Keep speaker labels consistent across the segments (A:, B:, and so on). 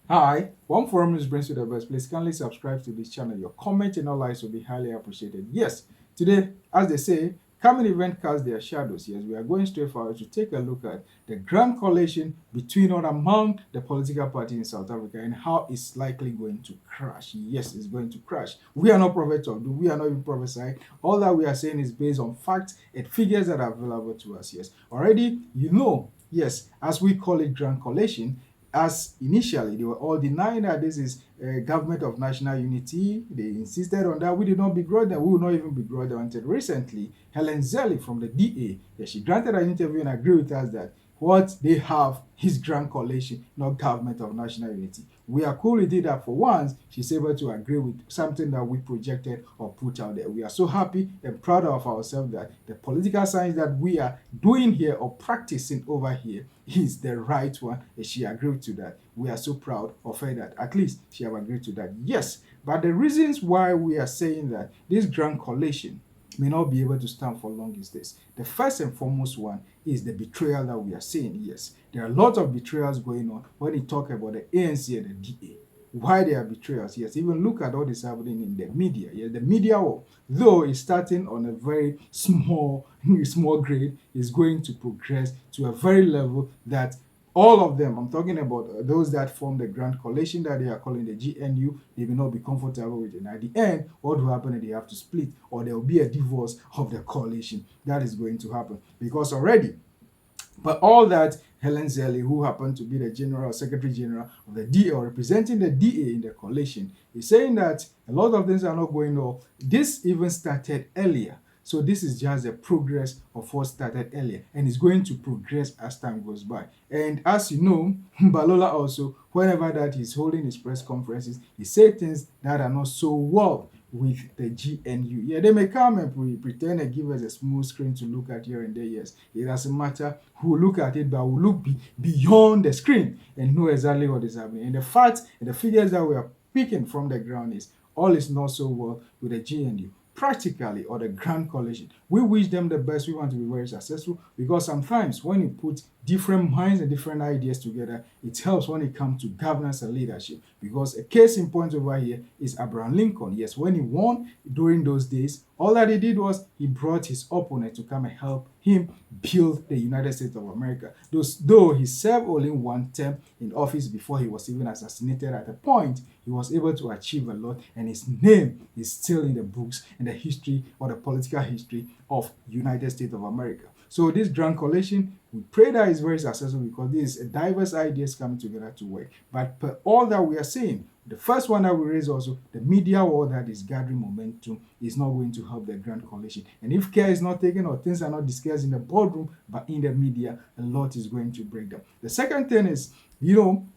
A: Hi, one forum news brings you the best. Please kindly subscribe to this channel. Your comment and all likes will be highly appreciated. Yes, today, as they say, coming event cast their shadows. Yes, we are going straight forward to take a look at the grand coalition between or among the political party in South Africa and how it's likely going to crash. Yes, it's going to crash. We are not prophets of doom. We are not even prophesying. All that we are saying is based on facts and figures that are available to us. Yes, already you know. Yes, as we call it grand coalition, as initially they were all denying that this is a government of national unity. They insisted on that. We did not begrudge them. We will not even begrudge them until recently. Helen Zelly from the DA, yeah, she granted an interview and agreed with us that what they have is grand coalition, not government of national unity. We are cool with it that for once she's able to agree with something that we projected or put out there. We are so happy and proud of ourselves that the political science that we are doing here or practicing over here is the right one, and she agreed to that. We are so proud of her that at least she have agreed to that. Yes, but the reasons why we are saying that this grand coalition may not be able to stand for long is this. The first and foremost one is the betrayal that we are seeing. Yes, there are a lot of betrayals going on when you talk about the ANC and the DA. Why there are betrayals? Yes, even look at what is happening in the media. Yes, the media war, though it's starting on a very small grade, is going to progress to a very level that all of them, I'm talking about those that form the grand coalition that they are calling the GNU, they may not be comfortable with it. And at the end, what will happen is they have to split or there will be a divorce of the coalition. That is going to happen because already, but all that Helen Zelly, who happened to be the General Secretary General of the DA or representing the DA in the coalition, is saying that a lot of things are not going well. This even started earlier. So this is just a progress of what started earlier and it's going to progress as time goes by. And as you know, Balola also, whenever that he's holding his press conferences, he said things that are not so well with the GNU. Yeah, they may come and pretend and give us a small screen to look at here and there. Yes, it doesn't matter who look at it, but we'll look beyond the screen and know exactly what is happening. And the facts and the figures that we are picking from the ground is all is not so well with the GNU practically or the grand coalition. We wish them the best. We want to be very successful because sometimes when you put different minds and different ideas together, it helps when it comes to governance and leadership. Because a case in point over here is Abraham Lincoln. Yes, when he won during those days, all that he did was he brought his opponent to come and help him build the United States of America. Though he served only one term in office before he was even assassinated at a point, he was able to achieve a lot and his name is still in the books in the history or the political history of United States of America. So this grand coalition, we pray that is very successful because this is diverse ideas coming together to work. But per all that we are saying, the first one that we raise also, the media war that is gathering momentum is not going to help the grand coalition. And if care is not taken or things are not discussed in the boardroom, but in the media, a lot is going to break down. The second thing is,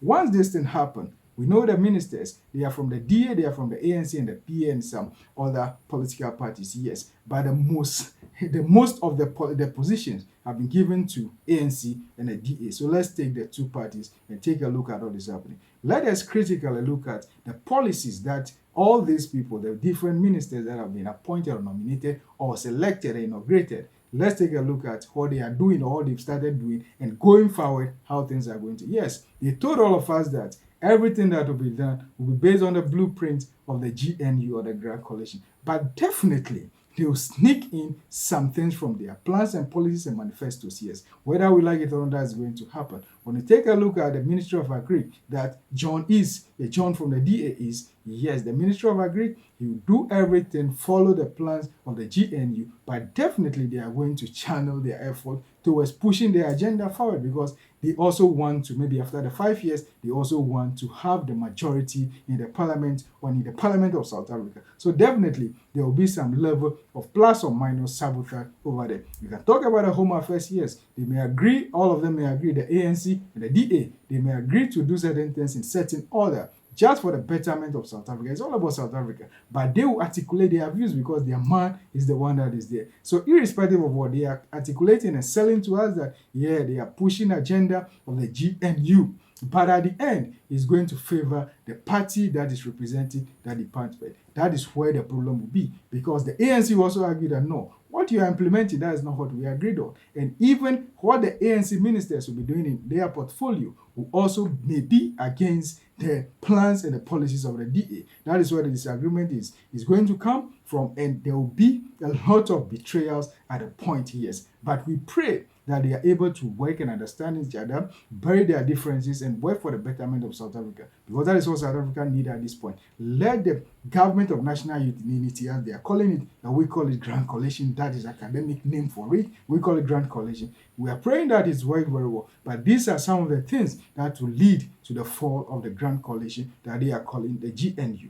A: once this thing happen, we know the ministers, they are from the DA, they are from the ANC and the PA and some other political parties, yes. But the most of the positions have been given to ANC and the DA. So let's take the two parties and take a look at what is happening. Let us critically look at the policies that all these people, the different ministers that have been appointed or nominated or selected and inaugurated, let's take a look at what they are doing or what they've started doing and going forward, how things are going to. Yes, they told all of us that everything that will be done will be based on the blueprint of the GNU or the Grand Coalition. But definitely, they will sneak in some things from their plans and policies and manifestos. Yes, whether we like it or not, that's going to happen. When you take a look at the Ministry of Agri, that John from the DA is, yes, the Ministry of Agri, he will do everything, follow the plans of the GNU, but definitely they are going to channel their effort towards pushing their agenda forward because they also want to, maybe after the 5 years, they also want to have the majority in the parliament or in the parliament of South Africa. So definitely there will be some level of plus or minus sabotage over there. You can talk about the Home Affairs, yes, they may agree, all of them may agree, the ANC and the DA, they may agree to do certain things in certain order just for the betterment of South Africa. It's all about South Africa. But they will articulate their views because their man is the one that is there. So irrespective of what they are articulating and selling to us that, yeah, they are pushing agenda of the GNU. But at the end, it's going to favor the party that is representing that department. That is where the problem will be. Because the ANC will also argue that no, what you are implementing, that is not what we agreed on. And even what the ANC ministers will be doing in their portfolio will also may be against the plans and the policies of the DA. That is where the disagreement is going to come from, and there will be a lot of betrayals at a point, yes. But we pray that they are able to work and understand each other, bury their differences, and work for the betterment of South Africa. Because that is what South Africa needs at this point. Let the government of national unity, as they are calling it, and we call it Grand Coalition, that is academic name for it. We call it Grand Coalition. We are praying that it's working very well. But these are some of the things that will lead to the fall of the Grand Coalition that they are calling the GNU.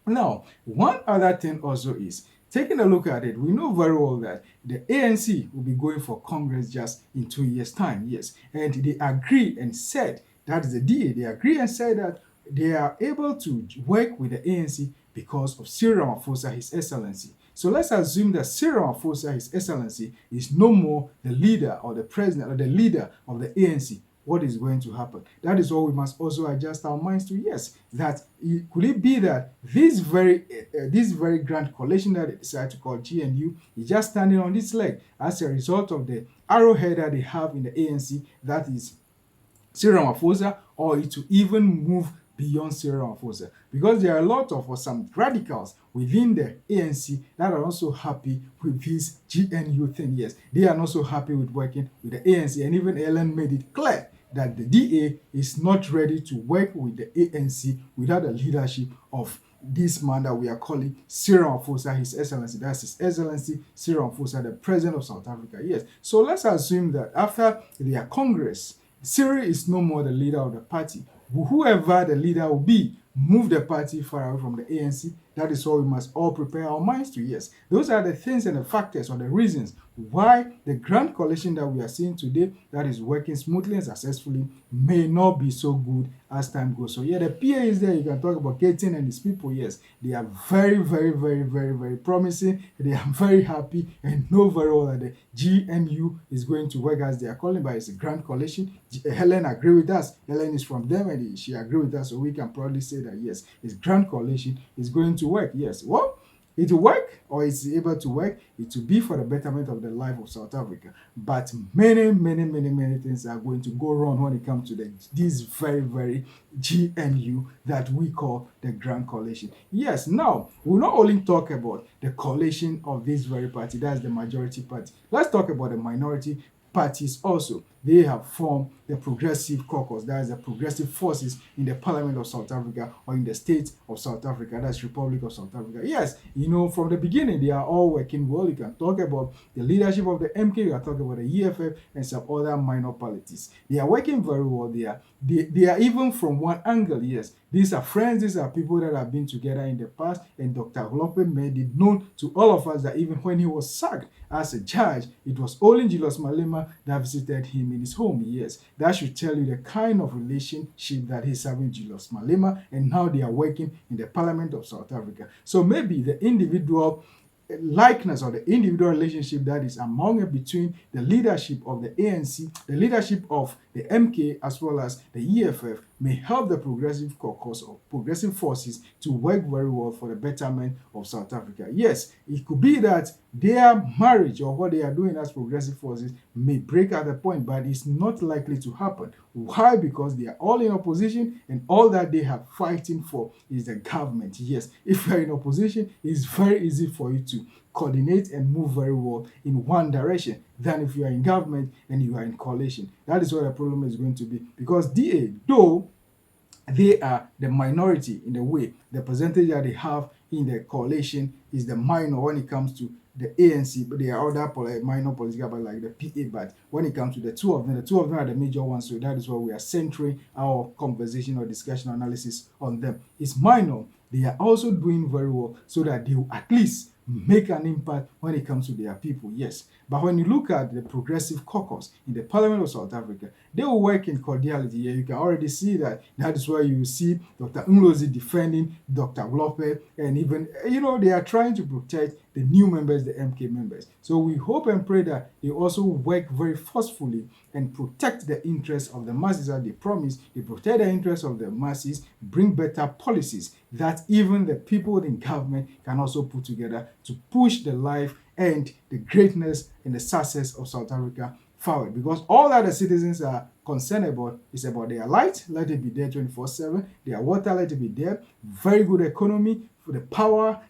A: Now, one other thing also is, taking a look at it, we know very well that the ANC will be going for Congress just in 2 years' time, yes. And they agree and said, that is the DA, they agree and said that they are able to work with the ANC because of Cyril Ramaphosa, His Excellency. So let's assume that Cyril Ramaphosa, His Excellency, is no more the leader or the president or the leader of the ANC. What is going to happen? That is what we must also adjust our minds to. Yes, that could it be that this very grand coalition that they decided to call GNU is just standing on its leg as a result of the arrowhead that they have in the ANC, that is Cyril Ramaphosa, or it will even move beyond Cyril Ramaphosa, because there are a lot of some radicals within the ANC that are also happy with this GNU thing. Yes, they are not so happy with working with the ANC, and even Ellen made it clear that the DA is not ready to work with the ANC without the leadership of this man that we are calling Cyril Ramaphosa, His Excellency. That's His Excellency Cyril Ramaphosa, the President of South Africa. Yes, so let's assume that after their Congress, Cyril is no more the leader of the party. Whoever the leader will be, move the party far away from the ANC. That is what we must all prepare our minds to. Yes, those are the things and the factors or the reasons why the grand coalition that we are seeing today, that is working smoothly and successfully, may not be so good as time goes. So yeah, the PA is there. You can talk about Keating and his people. Yes, they are very, very, very, very, very promising. They are very happy and know very well that the GNU is going to work as they are calling, but it's a grand coalition. Helen agree with us. Helen is from them and she agree with us, so we can proudly say that yes, it's grand coalition is going to work. Yes, well, it will work, or it's able to work. It will be for the betterment of the life of South Africa. But many, many, many, many things are going to go wrong when it comes to this very, very GNU that we call the Grand Coalition. Yes, now, we'll not only talk about the coalition of this very party, that's the majority party. Let's talk about the minority parties also. They have formed the Progressive Caucus, that is the progressive forces in the Parliament of South Africa or in the state of South Africa, that's Republic of South Africa. Yes, you know, from the beginning, they are all working well. You can talk about the leadership of the MK, you can talk about the EFF and some other minor parties. They are working very well. They are even from one angle, yes. These are friends, these are people that have been together in the past, and Dr. Glope made it known to all of us that even when he was sacked as a judge, it was only Julius Malema that visited him in his home. Yes, that should tell you the kind of relationship that he's having with Julius Malema, and now they are working in the Parliament of South Africa. So maybe the individual likeness or the individual relationship that is among and between the leadership of the ANC, the leadership of the MK, as well as the EFF, may help the Progressive Caucus or Progressive Forces to work very well for the betterment of South Africa. Yes, it could be that their marriage or what they are doing as Progressive Forces may break at a point, but it's not likely to happen. Why? Because they are all in opposition, and all that they are fighting for is the government. Yes, if you are in opposition, it's very easy for you to coordinate and move very well in one direction than if you are in government and you are in coalition. That is what the problem is going to be, because DA, though they are the minority in a way, the percentage that they have in the coalition is the minor when it comes to the ANC, but there are other minor political parties like the PA, but when it comes to the two of them are the major ones, so that is why we are centering our conversation or discussion analysis on them. It's minor. They are also doing very well so that they will at least make an impact when it comes to their people, yes. But when you look at the Progressive Caucus in the Parliament of South Africa, they will work in cordiality. Yeah, you can already see that. That is why you see Dr. Nlozi defending Dr. Glope, and even, they are trying to protect the new members, the MK members. So we hope and pray that they also work very forcefully and protect the interests of the masses as they promise. They protect the interests of the masses, bring better policies that even the people in government can also put together to push the life and the greatness and the success of South Africa forward. Because all that the citizens are concerned about is about their light, let it be there 24/7, their water, let it be there, very good economy, for the power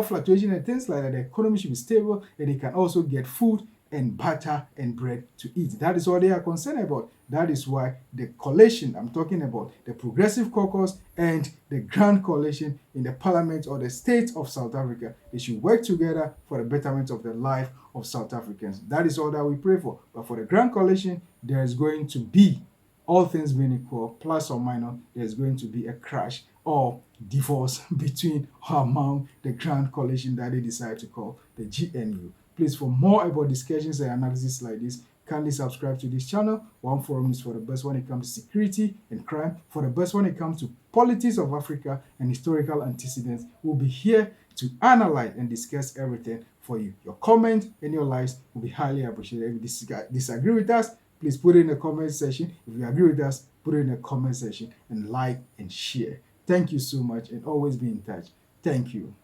A: fluctuation and things like that. The economy should be stable, and they can also get food and butter and bread to eat. That is what they are concerned about. That is why the coalition I'm talking about, the Progressive Caucus and the Grand Coalition in the Parliament or the state of South Africa, they should work together for the betterment of the life of South Africans. That is all that we pray for. But for the Grand Coalition, there is going to be, all things being equal, plus or minus, there's going to be a crash or divorce between or among the Grand Coalition that they decide to call the GNU. Please, for more about discussions and analysis like this, kindly subscribe to this channel. One Forum is for the best when it comes to security and crime, for the best when it comes to politics of Africa and historical antecedents. We'll be here to analyze and discuss everything for you. Your comment and your likes will be highly appreciated. If you disagree with us, please put it in the comment section. If you agree with us, put it in the comment section and like and share. Thank you so much, and always be in touch. Thank you.